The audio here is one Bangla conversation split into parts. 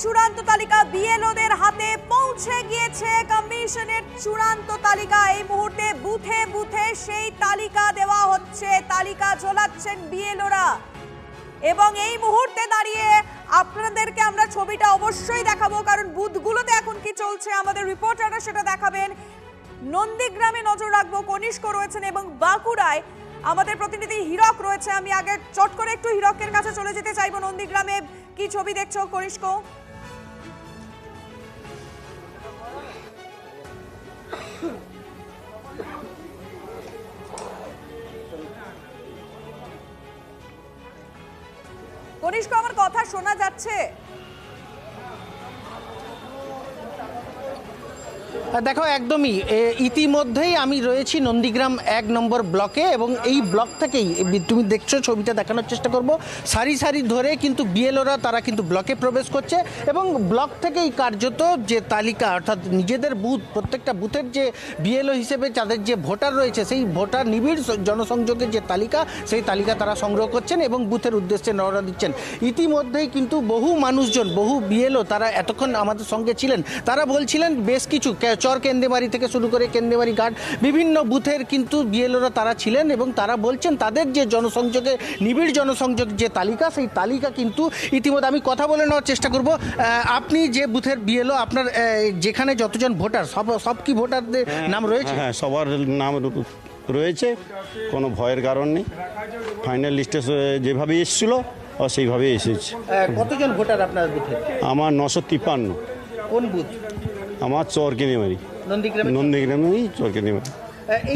চূড়ান্ত তালিকা বিএলওদের হাতে পৌঁছে গিয়েছে। কমিশনের চূড়ান্ত তালিকা এই মুহূর্তে বুথে বুথে সেই তালিকা দেওয়া হচ্ছে, তালিকা ঝোলাচ্ছেন বিএলওরা। এবং এই মুহূর্তে দাঁড়িয়ে আপনাদেরকে আমরা ছবিটা অবশ্যই দেখাবো, কারণ বুথগুলোতে এখন কি চলছে আমাদের রিপোর্টাররা সেটা দেখাবেন। নন্দীগ্রামে নজর রাখবো, কনিষ্ক রয়েছেন এবং বাঁকুড়ায় আমাদের প্রতিনিধি হীরক রয়েছে। আমি আগে চট করে একটু হীরকের কাছে চলে যেতে চাইবো। নন্দীগ্রামে কি ছবি দেখছো কনিষ্ক? কনিষ্ক, আমার কথা শোনা যাচ্ছে? দেখো, একদমই ইতিমধ্যেই আমি রয়েছি নন্দীগ্রাম 1 নম্বর ব্লকে এবং এই ব্লক থেকেই তুমি দেখছো, ছবিটা দেখানোর চেষ্টা করব, সারি সারি ধরে কিন্তু বিএলওরা তারা কিন্তু ব্লকে প্রবেশ করছে এবং ব্লক থেকেই কার্যত যে তালিকা, অর্থাৎ নিজেদের বুথ, প্রত্যেকটা বুথের যে বিএলও হিসেবে তাদের যে ভোটার রয়েছে সেই ভোটার নিবিড় জনসংযোগের যে তালিকা, সেই তালিকা তারা সংগ্রহ করছেন এবং বুথের উদ্দেশ্যে রওনা দিচ্ছেন। ইতিমধ্যেই কিন্তু বহু মানুষজন, বহু বিএলও তারা এতক্ষণ আমাদের সঙ্গে ছিলেন, তারা বলছিলেন বেশ কিছু চর কেন্দ্রেবাড়ি থেকে শুরু করে কেন্দ্রেবাড়ি ঘাট বিভিন্ন বুথের কিন্তু বিএলওরা তারা ছিলেন এবং তারা বলছেন তাদের যে জনসংযোগে নিবিড় জনসংযোগ যে তালিকা, সেই তালিকা কিন্তু ইতিমধ্যে আমি কথা বলে নেওয়ার চেষ্টা করব। আপনি যে বুথের বিএলও, আপনার যেখানে যতজন ভোটার সব কি ভোটারদের নাম রয়েছে? হ্যাঁ, সবার নাম রয়েছে, কোনো ভয়ের কারণ নেই। ফাইনাল লিস্টে যেভাবে এসেছিল সেইভাবেই এসেছে। কতজন ভোটার আপনার বুথে? আমার 953। কোন বুথ? আমার চর কেন্দ্রেবাড়ি, নন্দীগ্রামেই চর কেন্দ্রেবাড়ি,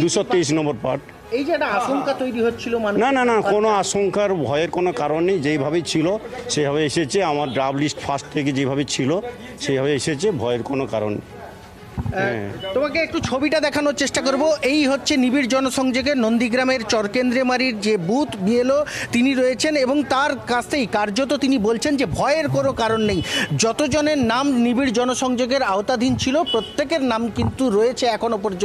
223 নম্বর পার্ট। এই যে একটা আশঙ্কা তৈরি হচ্ছিল, না, কোনো আশঙ্কার ভয়ের কোনো কারণ নেই। যেইভাবেই ছিল সেভাবে এসেছে। আমার ড্রাফট লিস্ট ফার্স্ট থেকে যেভাবে ছিল সেইভাবে এসেছে, ভয়ের কোনো কারণ নেই। তোমাকে একটু ছবিটা দেখানোর চেষ্টা করব। এই হচ্ছে নিবিড় জনসংযোগের নন্দীগ্রামের চরকেন্দ্রেমারির যে বুথ বিএলও তিনি রয়েছেন এবং তার কাছেই কার্যত তিনি বলছেন যে ভয়ের কোনো কারণ নেই। যতজনের নাম নিবিড় জনসংযোগের আওতাধীন ছিল প্রত্যেকের নাম কিন্তু রয়েছে এখনো পর্যন্ত।